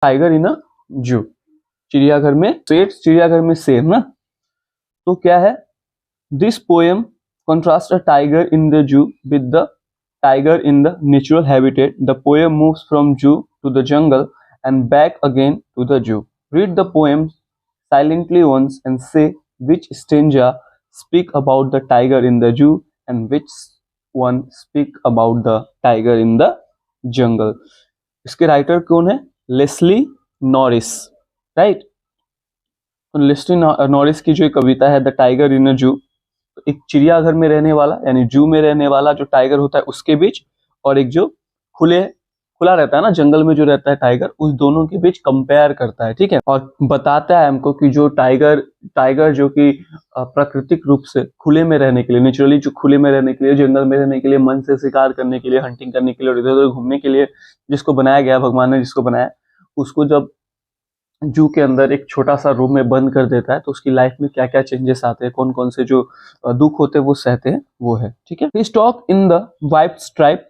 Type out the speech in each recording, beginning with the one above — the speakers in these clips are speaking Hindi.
टाइगर इन अ जू, चिड़ियाघर में शेर, चिड़ियाघर में शेर ना। तो क्या है, this poem contrast a tiger in the zoo with the tiger in the natural habitat. The poem moves from zoo to the jungle and back again to the zoo. Read the poem silently once and say which stanza speak about the tiger in the zoo and which one speak about the tiger in the jungle. इसके राइटर कौन है? Leslie Norris, right. तो लेस्ली नॉरिस की जो कविता है द टाइगर इन अ जू, एक चिड़ियाघर में रहने वाला यानी जू में रहने वाला जो टाइगर होता है उसके बीच, और एक जो खुला रहता है ना जंगल में जो रहता है टाइगर, उस दोनों के बीच कंपेयर करता है, ठीक है। और बताता है हमको कि जो टाइगर जो कि प्राकृतिक रूप से खुले में रहने के लिए, नेचुरली जो खुले में रहने के लिए, जंगल में रहने के लिए, मन से शिकार करने के लिए, हंटिंग करने के लिए और इधर उधर घूमने के लिए जिसको बनाया गया, भगवान ने जिसको बनाया, उसको जब जू के अंदर एक छोटा सा रूम में बंद कर देता है तो उसकी लाइफ में क्या क्या चेंजेस आते हैं, कौन कौन से जो दुख होते हैं वो सहते हैं, वो है, ठीक है। He stalked in the white stripe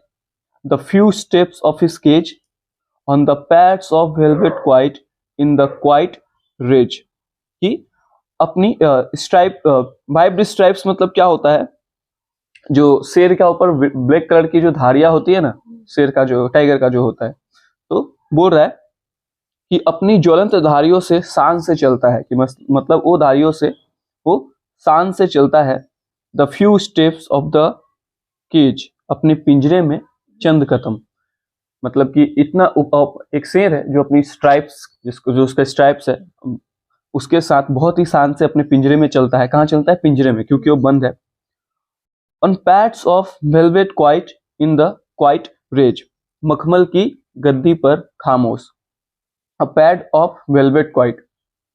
the few steps of his cage on the pads of velvet quiet in the quiet ridge. कि अपनी स्ट्राइप, वाइट स्ट्राइप्स मतलब क्या होता है, जो शेर के ऊपर ब्लैक कलर की जो धारियां होती है ना, शेर का जो टाइगर का जो होता है, तो बोल रहा है कि अपनी ज्वलंत धारियों से शान से चलता है, कि मतलब वो धारियों से वो शान से चलता है। The few steps of the cage, अपने पिंजरे में चंद कदम, मतलब कि इतना एक शेर है जो अपनी स्ट्राइप्स, जो उसका स्ट्राइप्स है उसके साथ बहुत ही शान से अपने पिंजरे में चलता है। कहाँ चलता है? पिंजरे में, क्योंकि वो बंद है। On pads of velvet quiet in the quiet rage, मखमल की गद्दी पर खामोश। A pad of velvet quiet,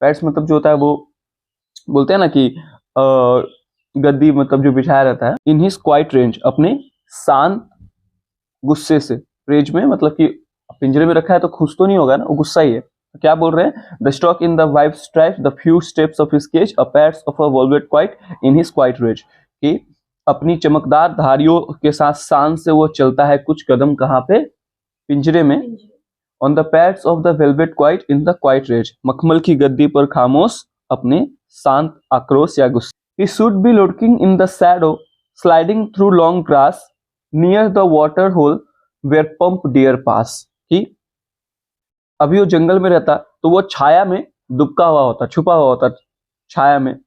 pads मतलब जो होता है वो बोलते हैं ना कि गद्दी मतलब जो बिछाया रहता है। इन हिज क्वाइट रेंज, अपने शांत गुस्से से, रेंज में मतलब कि पिंजरे में रखा है तो खुश तो नहीं होगा ना, वो गुस्सा ही है। तो क्या बोल रहे हैं? The stalk in the white stripe the few steps of his cage, a pads of a velvet quiet in his quiet range, कि अपनी चमकदार धारियों के साथ शान से वो चलता है कुछ कदम, कहाँ पे? पिंजरे में। On the pads of the velvet quiet in the quiet rage, मखमल की गद्दी पर खामोश, अपने शांत आक्रोश या गुस्से। He should be looking in the shadow sliding through long grass near the water hole where pump deer pass, कि अभी वो जंगल में रहता तो वो छाया में दुबका हुआ होता, छुपा हुआ होता छाया में।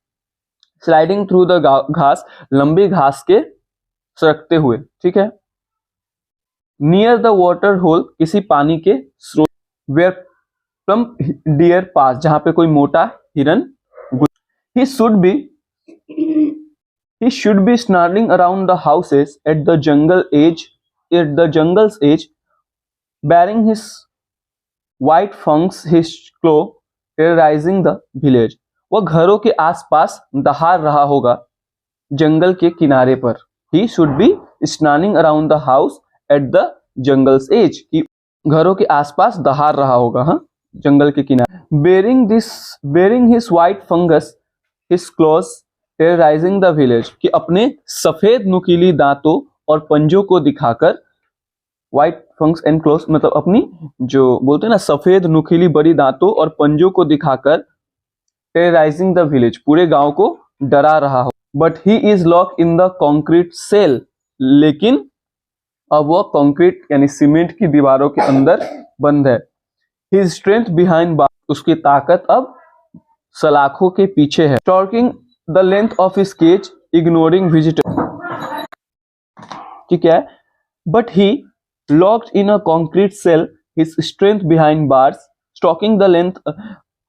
स्लाइडिंग थ्रू द घास, लंबी घास के सरकते हुए, ठीक है। नियर द वाटर होल, किसी पानी के स्रोत। वेयर प्लम्प डियर पास, जहां पे कोई मोटा हिरन। He should be snarling around the houses at the jungles edge bearing his white fangs, his claw terrorizing the village. वह घरों के आसपास दहाड़ रहा होगा जंगल के किनारे पर। He should be standing around the house at the jungle's edge, कि घरों के आसपास दहाड़ रहा होगा, हाँ, जंगल के किनारे। Bearing his white fangs, his claws terrorizing the village, कि अपने सफेद नुकीली दांतों और पंजों को दिखाकर, व्हाइट फंक्स एंड क्लोज मतलब अपनी जो बोलते हैं ना सफेद नुकीली बड़ी दांतों और पंजों को दिखाकर टेरराइजिंग द विलेज, पूरे गांव को डरा रहा हो। But he is lock in the concrete cell, लेकिन अब वह कॉन्क्रीट यानी सीमेंट की दीवारों के अंदर बंद है। हिज स्ट्रेंथ बिहाइंड बार, उसकी ताकत अब सलाखों के पीछे है। Stalking the length of his cage ignoring visitor, ठीक है। But he locked in a concrete cell, his strength behind bars, stalking the length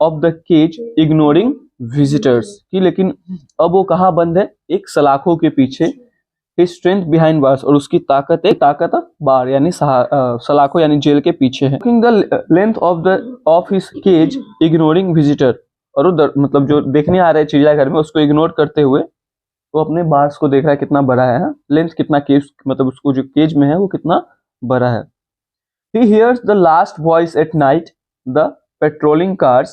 of the cage, ignoring visitors, कि लेकिन अब वो कहाँ बंद है? एक सलाखों के पीछे। his strength behind bars, और उसकी ताकत बार यानी सलाखों यानी जेल के पीछे है। stalking the length of his cage, ignoring visitor, और उधर मतलब जो देखने आ रहे हैं चिड़ियाघर में उसको इग्नोर करते हुए वो अपने बार्स को देख रहा है कितना बड़ा है, लेंथ कितना, केज मतलब उसको जो केज में है वो कितना बड़ा है। He hears the last voice at night, the patrolling cars,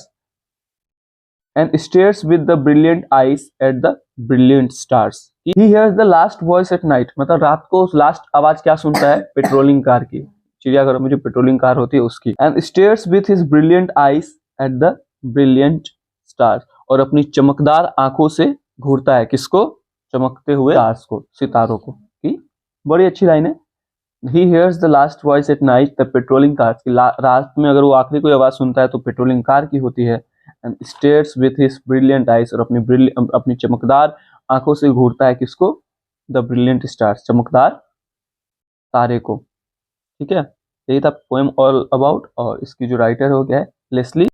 and stares with the brilliant eyes at the brilliant stars. He hears the last voice at night, मतलब रात को लास्ट आवाज क्या सुनता है? पेट्रोलिंग कार की, चिड़ियाघर में जो पेट्रोलिंग कार होती है उसकी। And stairs with his brilliant eyes at the brilliant stars, और अपनी चमकदार आंखों से घूरता है किसको? चमकते हुए स्टार्स को, सितारों को। की बड़ी अच्छी लाइन है। He hears the last voice at night, the patrolling cars, की रात में अगर वो आखिरी कोई आवाज सुनता है तो पेट्रोलिंग कार की होती है। And stares with his brilliant eyes, और अपनी चमकदार आंखों से घूरता है किसको? द ब्रिलियंट स्टार्स, चमकदार तारे को। ठीक है, यही था पोएम ऑल अबाउट, और इसकी जो राइटर हो गया है लेस्ली